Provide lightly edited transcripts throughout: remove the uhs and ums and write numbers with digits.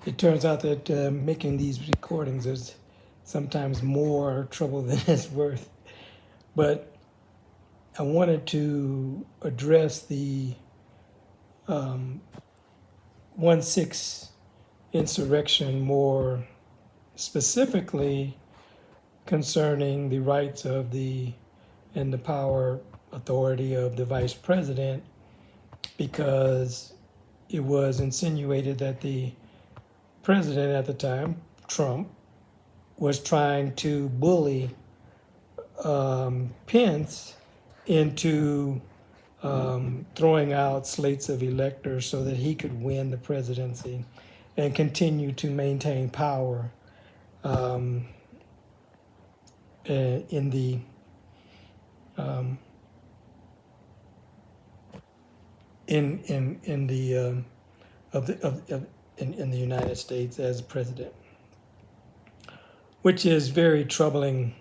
It turns out that making these recordings is sometimes more trouble than it's worth. But I wanted to address the 1/6 insurrection more specifically concerning the rights of and the power authority of the vice president, because it was insinuated that the president at the time, Trump, was trying to bully Pence into throwing out slates of electors so that he could win the presidency and continue to maintain power in the in the in the United States as president, which is very troubling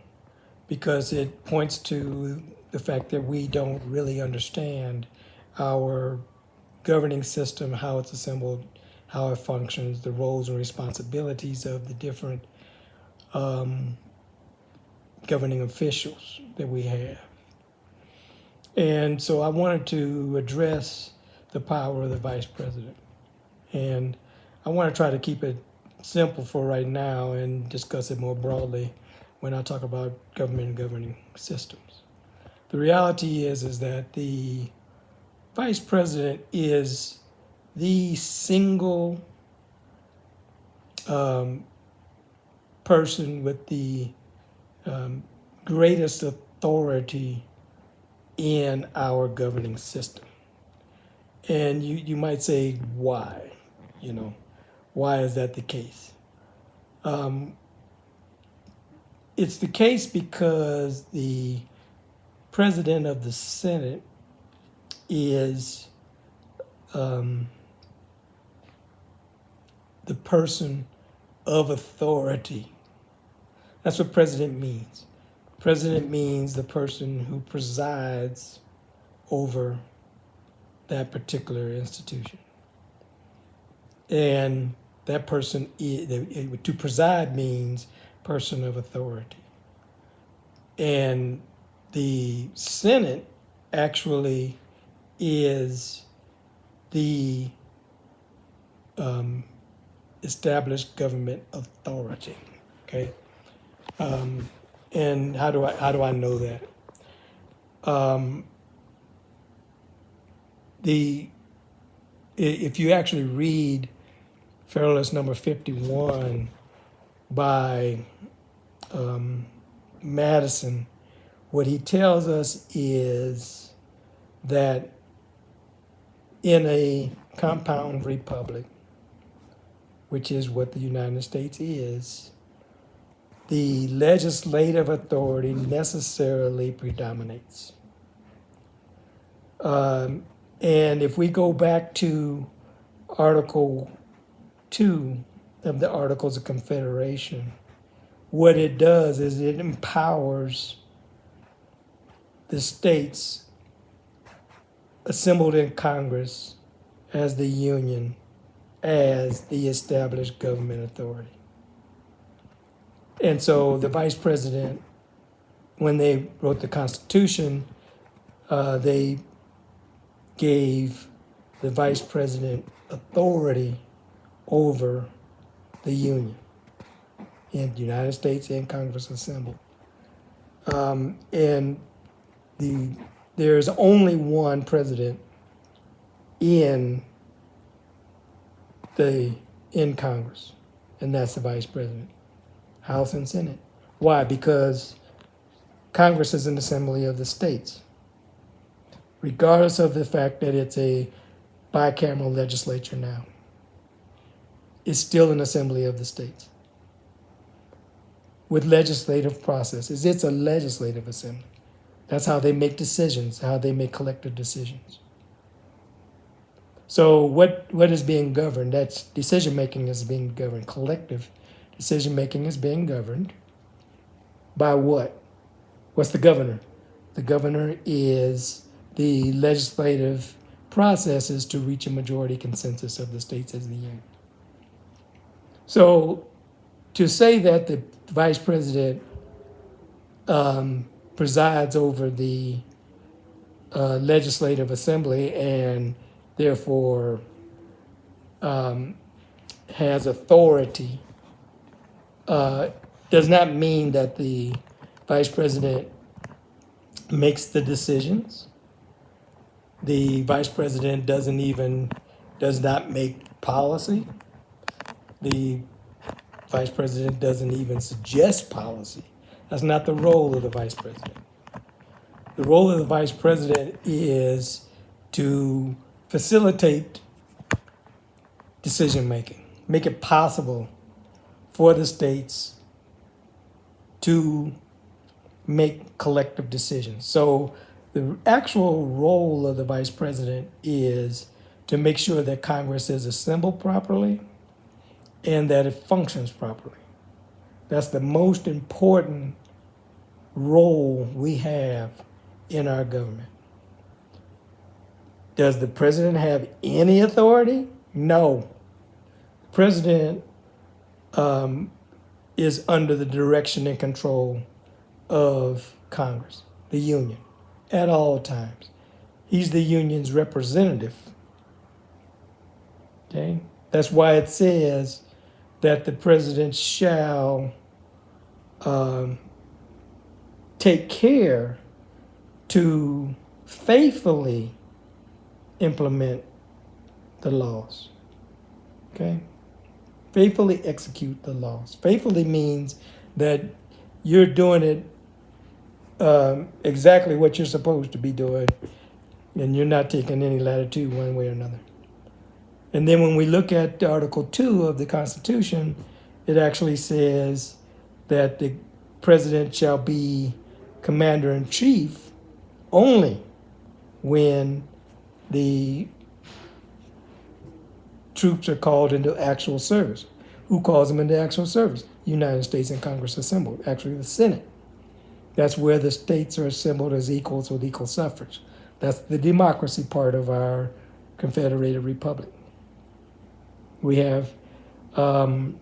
because it points to the fact that we don't really understand our governing system, how it's assembled, how it functions, the roles and responsibilities of the different governing officials that we have. And so I wanted to address the power of the vice president. And I want to try to keep it simple for right now and discuss it more broadly when I talk about government and governing systems. The reality is that the vice president is the single person with the greatest authority in our governing system. And you might say, why? Why is that the case? It's the case because the president of the Senate is the person of authority. That's what president means. President means the person who presides over that particular institution. And that person, to preside means person of authority. And the Senate actually is the established government authority. Okay, and how do I know that? If you actually read Federalist number 51 by Madison, what he tells us is that in a compound republic, which is what the United States is, the legislative authority necessarily predominates. And if we go back to Article 2 of the Articles of Confederation, what it does is it empowers the states assembled in Congress as the Union as the established government authority. And so the vice president, when they wrote the Constitution, they gave the vice president authority over the Union in the United States and Congress assembled. And there's only one president in Congress, and that's the vice president, House and Senate. Why? Because Congress is an assembly of the states, regardless of the fact that it's a bicameral legislature now. It's still an assembly of the states with legislative processes. It's a legislative assembly. That's how they make decisions, how they make collective decisions. So what is being governed? That's decision-making is being governed. Collective decision-making is being governed by what? What's the governor? The governor is the legislative processes to reach a majority consensus of the states as the union. So to say that the vice president presides over the legislative assembly and therefore has authority does not mean that the vice president makes the decisions. The vice president does not make policy. The vice president doesn't even suggest policy. That's not the role of the vice president. The role of the vice president is to facilitate decision making, make it possible for the states to make collective decisions. So the actual role of the vice president is to make sure that Congress is assembled properly and that it functions properly. That's the most important role we have in our government. Does the president have any authority? No. The president is under the direction and control of Congress, the union, at all times. He's the union's representative. Okay? That's why it says that the president shall take care to faithfully implement the laws. Okay? Faithfully execute the laws. Faithfully means that you're doing it exactly what you're supposed to be doing, and you're not taking any latitude one way or another. And then when we look at Article 2 of the Constitution, it actually says that the president shall be commander-in-chief only when the troops are called into actual service. Who calls them into actual service? United States and Congress assembled, actually the Senate. That's where the states are assembled as equals with equal suffrage. That's the democracy part of our confederated republic. We have, when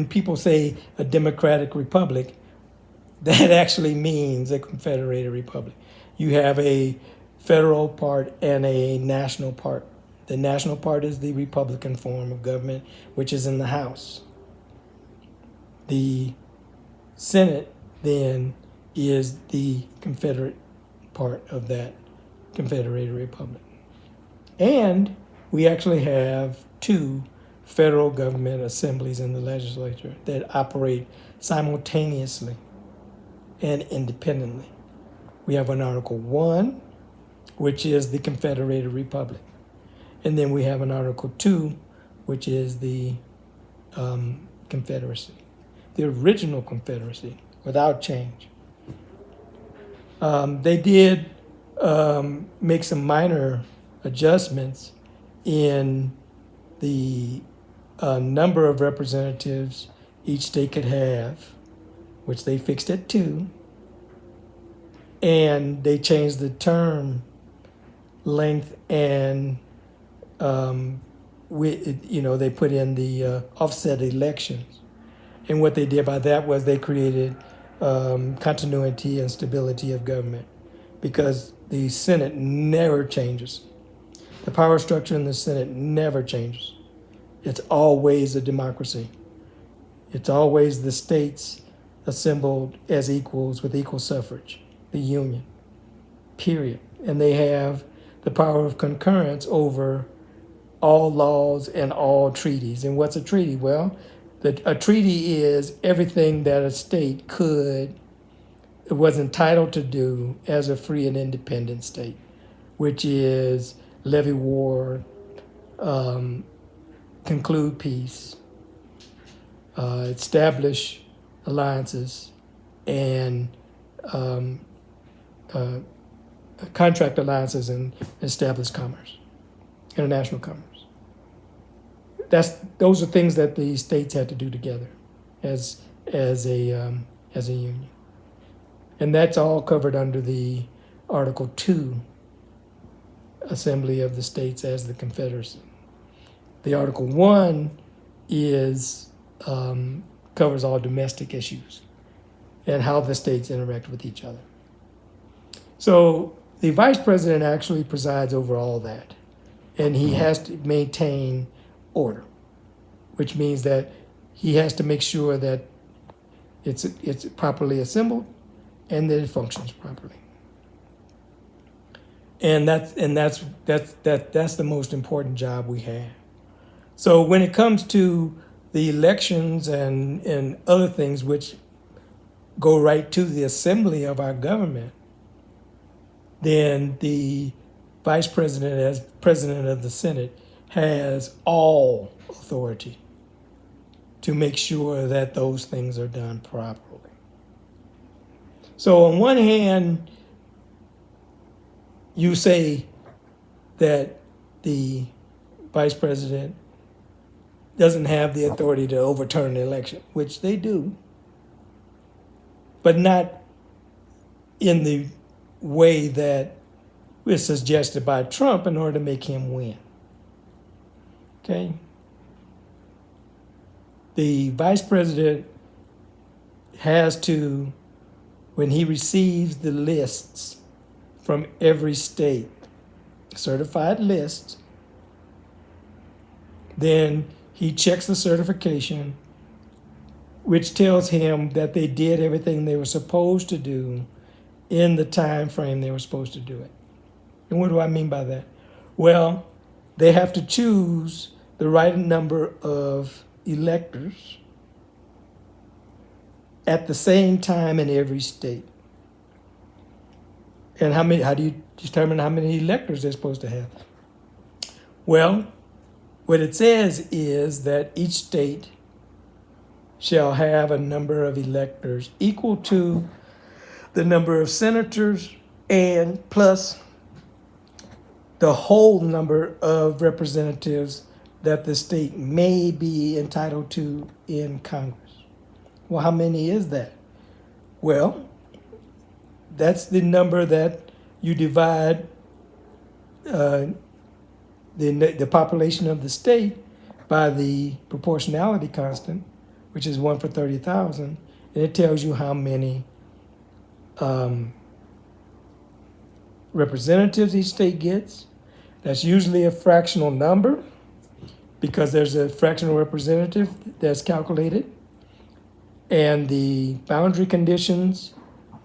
people say a democratic republic, that actually means a confederated republic. You have a federal part and a national part. The national part is the Republican form of government, which is in the House. The Senate then is the Confederate part of that Confederated Republic. And we actually have two federal government assemblies in the legislature that operate simultaneously and independently. We have an Article 1, which is the Confederated Republic. And then we have an Article 2, which is the Confederacy, the original Confederacy, without change. They did make some minor adjustments in the number of representatives each state could have, which they fixed at 2. And they changed the term length and they put in the offset elections. And what they did by that was they created continuity and stability of government, because the Senate never changes. The power structure in the Senate never changes. It's always a democracy. It's always the states assembled as equals with equal suffrage, the union, period. And they have the power of concurrence over all laws and all treaties. And what's a treaty? Well, a treaty is everything that a state was entitled to do as a free and independent state, which is levy war, conclude peace, establish alliances, and contract alliances and establish commerce, international commerce. Those are things that the states had to do together as a union, and that's all covered under the Article 2 Assembly of the States as the Confederacy. The Article 1 is covers all domestic issues and how the states interact with each other. So the vice president actually presides over all that, and he has to maintain order, which means that he has to make sure that it's properly assembled and that it functions properly. And that's the most important job we have. So when it comes to the elections and other things which go right to the assembly of our government, then the vice president, as president of the Senate, has all authority to make sure that those things are done properly. So on one hand, you say that the vice president doesn't have the authority to overturn the election, which they do, but not in the way that was suggested by Trump in order to make him win. Okay? The vice president has to, when he receives the lists from every state, certified lists, then he checks the certification, which tells him that they did everything they were supposed to do in the time frame they were supposed to do it. And what do I mean by that? Well, they have to choose the right number of electors at the same time in every state. And how do you determine how many electors they're supposed to have? Well, what it says is that each state shall have a number of electors equal to the number of senators and plus the whole number of representatives that the state may be entitled to in Congress. Well, how many is that? Well, that's the number that you divide the population of the state by the proportionality constant, which is 1 for 30,000, and it tells you how many representatives each state gets. That's usually a fractional number because there's a fractional representative that's calculated. And the boundary conditions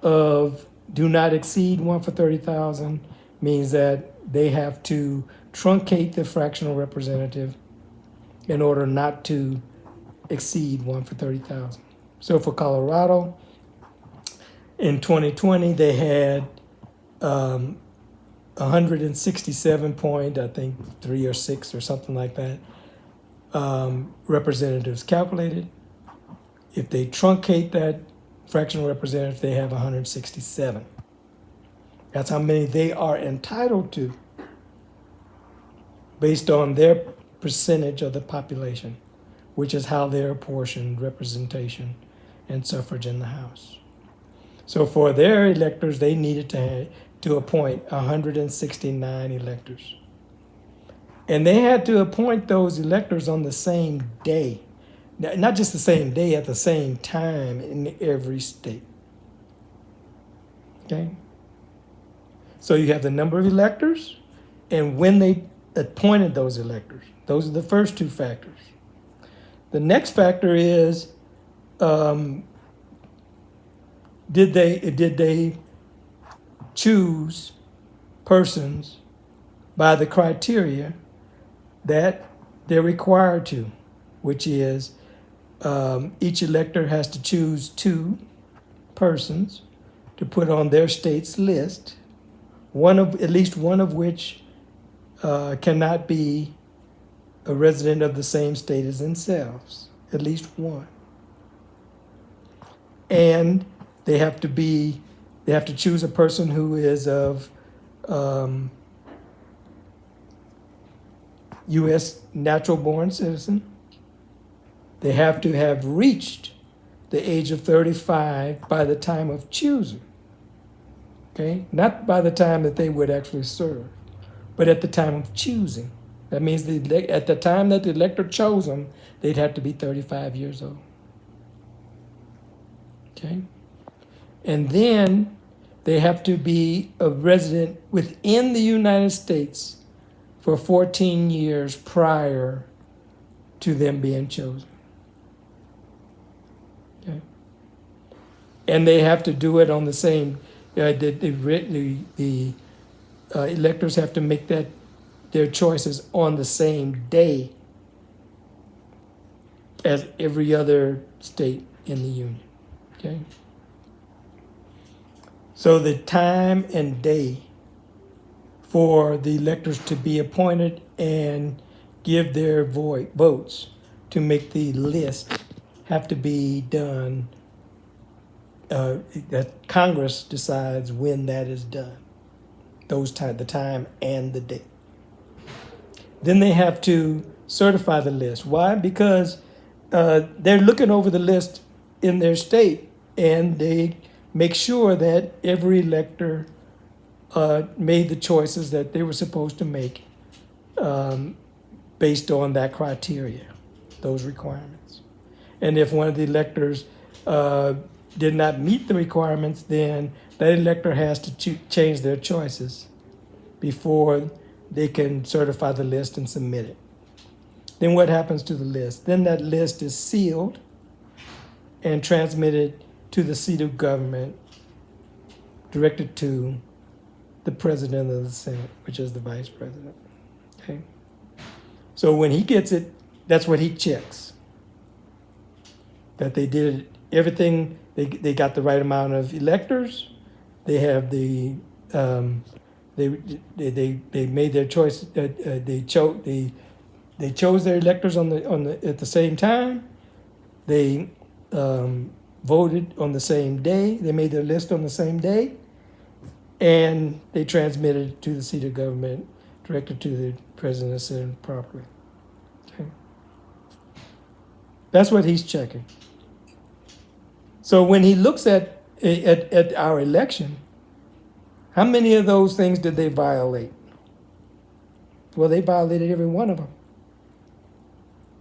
of do not exceed 1 for 30,000 means that they have to truncate the fractional representative in order not to exceed 1 for 30,000. So for Colorado, in 2020, they had 167 point, I think 3 or 6 or something like that, representatives calculated. If they truncate that fractional representative, they have 167. That's how many they are entitled to based on their percentage of the population, which is how they're apportioned representation and suffrage in the House. So for their electors, they needed to appoint 169 electors. And they had to appoint those electors on the same day. Not just the same day, at the same time in every state. Okay? So you have the number of electors and when they appointed those electors. Those are the first two factors. The next factor is, did they choose persons by the criteria that they're required to, which is each elector has to choose 2 persons to put on their state's list, at least one of which cannot be a resident of the same state as themselves, at least one. And they have to choose a person who is of U.S. natural-born citizen. They have to have reached the age of 35 by the time of choosing, okay? Not by the time that they would actually serve, but at the time of choosing. That means at the time that the elector chose them, they'd have to be 35 years old. Okay? And then they have to be a resident within the United States for 14 years prior to them being chosen. Okay? And they have to do it on the same, the electors have to make their choices on the same day as every other state in the union. Okay? So the time and day for the electors to be appointed and give their votes to make the list have to be done, that Congress decides when that is done, the time and the date. Then they have to certify the list. Why? Because they're looking over the list in their state, and they make sure that every elector made the choices that they were supposed to make based on that criteria, those requirements. And if one of the electors did not meet the requirements, then that elector has to change their choices before they can certify the list and submit it. Then what happens to the list? Then that list is sealed and transmitted to the seat of government, directed to the president of the Senate, which is the vice president. Okay? So when he gets it, that's what he checks. That they did everything, they got the right amount of electors, they have the they made their choice, they chose their electors at the same time. They voted on the same day. They made their list on the same day, and they transmitted it to the seat of government, directed to the president of the Senate properly. Okay. That's what he's checking. So when he looks at our election, how many of those things did they violate? Well, they violated every one of them.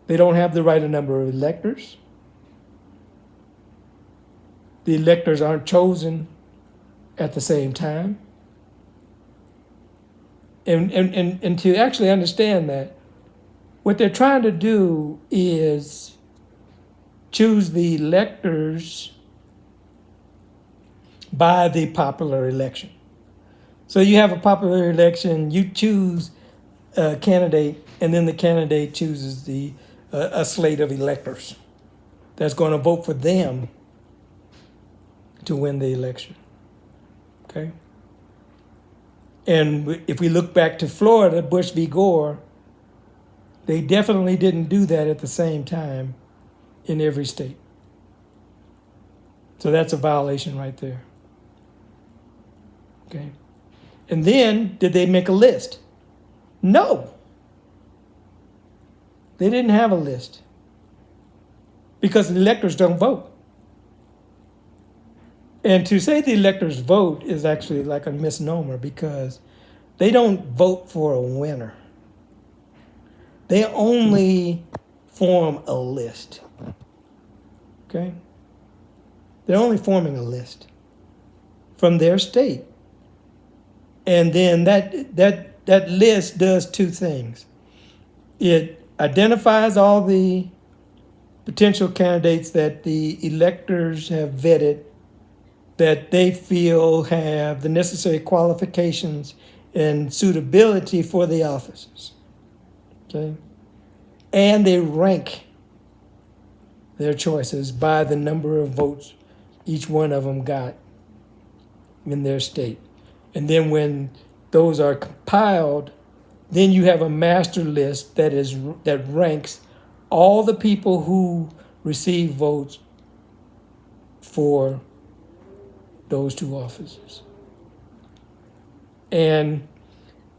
They don't have the right number of electors. The electors aren't chosen at the same time. And to actually understand that, what they're trying to do is choose the electors by the popular election. So you have a popular election, you choose a candidate, and then the candidate chooses a slate of electors that's going to vote for them to win the election. Okay? And if we look back to Florida, Bush v. Gore, they definitely didn't do that at the same time in every state. So that's a violation right there. Okay? And then, did they make a list? No. They didn't have a list because the electors don't vote. And to say the electors vote is actually like a misnomer because they don't vote for a winner. They only form a list. Okay? They're only forming a list from their state. And then that list does two things. It identifies all the potential candidates that the electors have vetted that they feel have the necessary qualifications and suitability for the offices. Okay? And they rank their choices by the number of votes each one of them got in their state. And then when those are compiled, then you have a master list that ranks all the people who receive votes for those two offices. And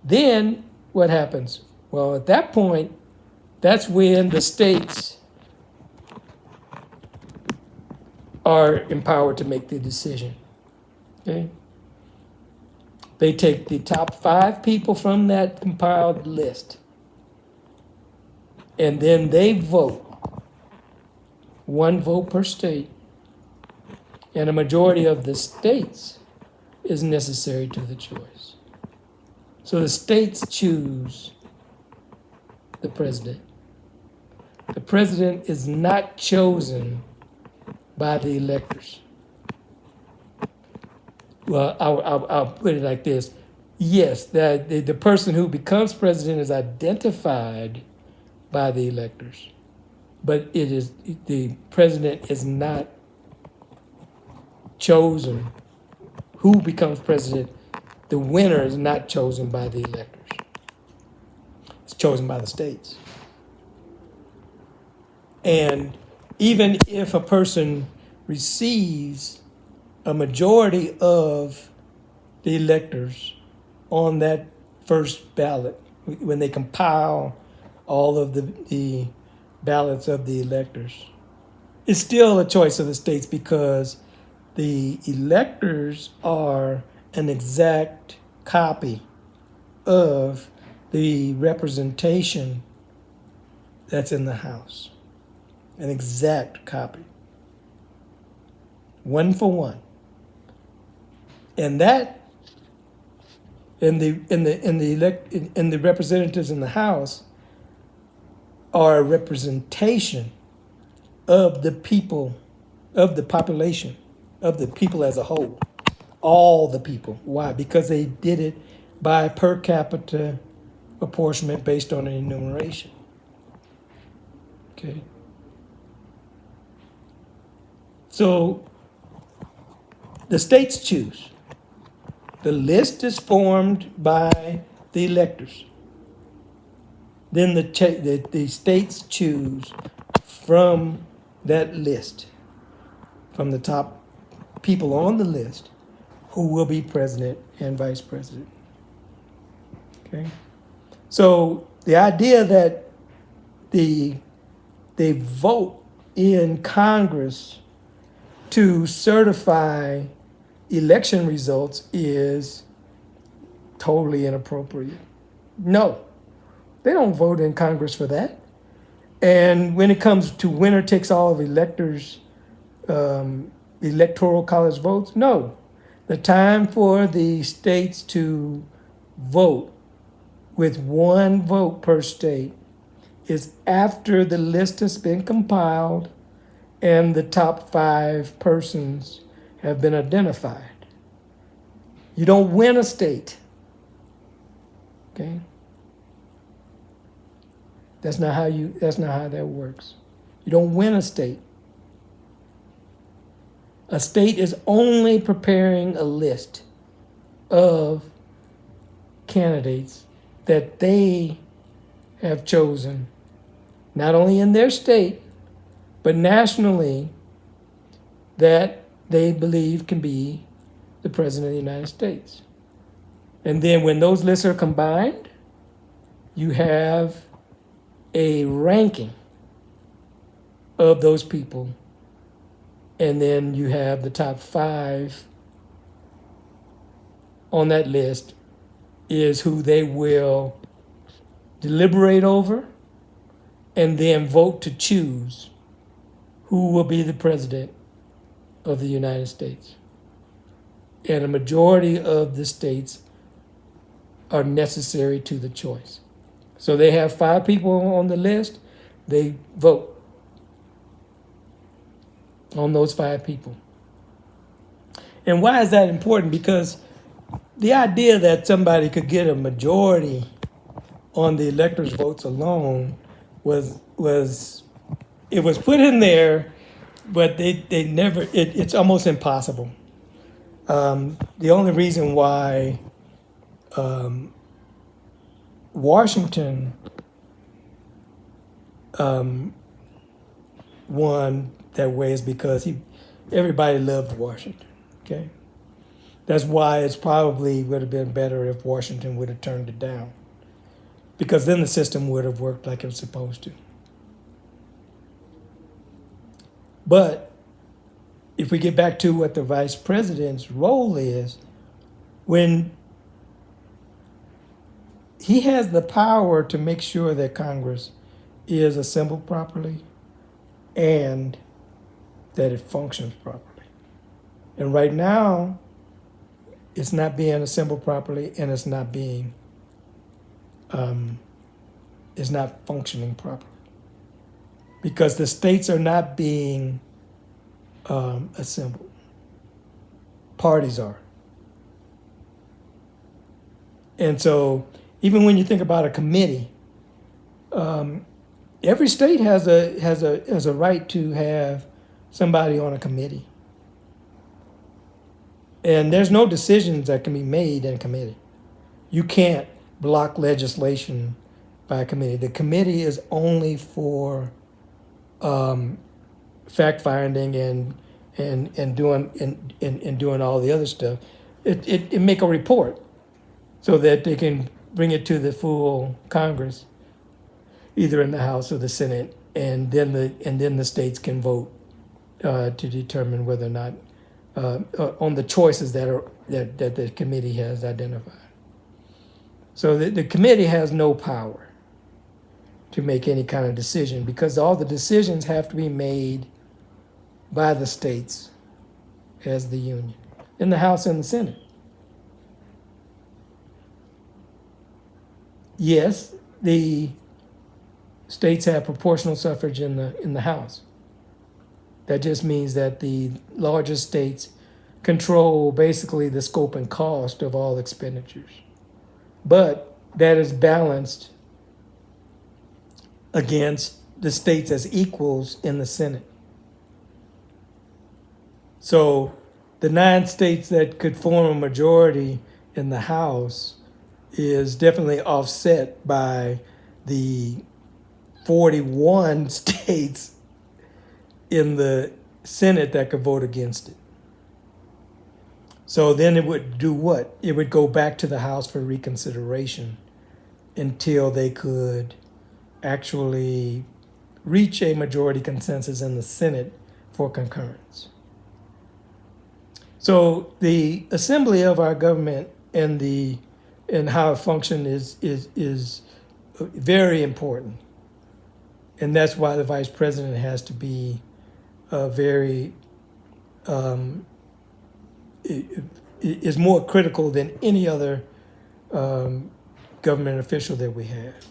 then what happens? Well, at that point, that's when the states are empowered to make the decision. Okay? They take the top 5 people from that compiled list and then they vote, one vote per state, and a majority of the states is necessary to the choice. So the states choose the president. The president is not chosen by the electors. Well, I'll put it like this. Yes, the person who becomes president is identified by the electors, but the president is not chosen. Who becomes president? The winner is not chosen by the electors. It's chosen by the states. And even if a person receives a majority of the electors on that first ballot, when they compile all of the ballots of the electors, it's still a choice of the states because the electors are an exact copy of the representation that's in the House. An exact copy. One for one. And that in the representatives in the House are a representation of the people, of the population, of the people as a whole. All the people. Why? Because they did it by per capita apportionment based on an enumeration. Okay. So the states choose. The list is formed by the electors. Then the states choose from that list, from the top people on the list, who will be president and vice president. Okay? So the idea that they vote in Congress to certify election results is totally inappropriate. No, they don't vote in Congress for that. And when it comes to winner takes all of electors, electoral college votes, no. The time for the states to vote with one vote per state is after the list has been compiled and the top 5 persons have been identified. You don't win a state. Okay? That's not how that works. You don't win a state. A state is only preparing a list of candidates that they have chosen, not only in their state, but nationally, that they believe can be the President of the United States. And then when those lists are combined, you have a ranking of those people. And then you have the top 5 on that list is who they will deliberate over and then vote to choose who will be the president of the United States. And a majority of the states are necessary to the choice. So they have 5 people on the list, they vote on those 5 people. And why is that important? Because the idea that somebody could get a majority on the electors' votes alone was put in there, but they never, it's almost impossible. The only reason why Washington won that way is because everybody loved Washington. Okay, that's why it's probably would have been better if Washington would have turned it down, because then the system would have worked like it was supposed to. But if we get back to what the vice president's role is, when he has the power to make sure that Congress is assembled properly and that it functions properly. And right now, it's not being assembled properly and it's not functioning properly. Because the states are not being assembled. Parties are. And so even when you think about a committee, every state has a right to have somebody on a committee. And there's no decisions that can be made in a committee. You can't block legislation by a committee. The committee is only for fact finding and doing all the other stuff. It make a report so that they can bring it to the full Congress, either in the House or the Senate, and then the states can vote to determine whether or not on the choices that the committee has identified. So the committee has no power to make any kind of decision because all the decisions have to be made by the states as the union, in the House and the Senate. Yes, the states have proportional suffrage in the House. That just means that the largest states control basically the scope and cost of all expenditures. But that is balanced against the states as equals in the Senate. So the 9 states that could form a majority in the House is definitely offset by the 41 states in the Senate that could vote against it. So then it would do what? It would go back to the House for reconsideration until they could actually reach a majority consensus in the Senate for concurrence. So the assembly of our government and how it functions is very important. And that's why the vice president has to be is more critical than any other government official that we have.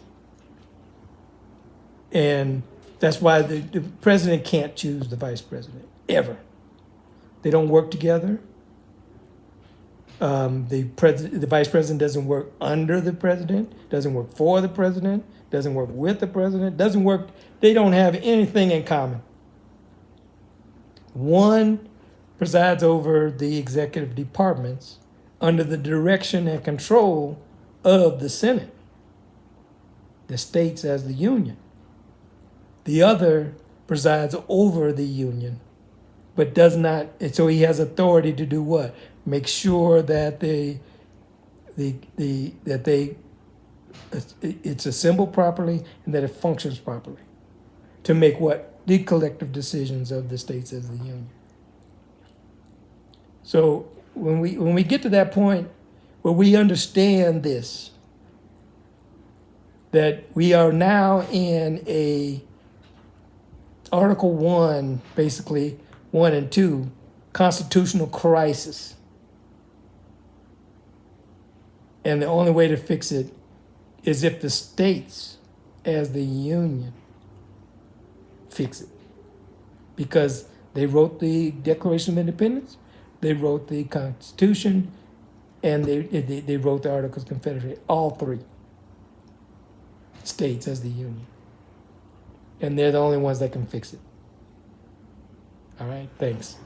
And that's why the president can't choose the vice president, ever. They don't work together. The vice president doesn't work under the president, doesn't work for the president, doesn't work with the president, they don't have anything in common. One presides over the executive departments under the direction and control of the Senate, the states as the union. The other presides over the union, but does not, so he has authority to do what? Make sure that it's assembled properly and that it functions properly to make what? The collective decisions of the states as the union. So when we get to that point where we understand this, that we are now in a Article 1, basically 1 and 2, constitutional crisis. And the only way to fix it is if the states as the union fix it. Because they wrote the Declaration of Independence, they wrote the Constitution, and they wrote the Articles of Confederation, all 3 states as the union. And they're the only ones that can fix it. All right, thanks.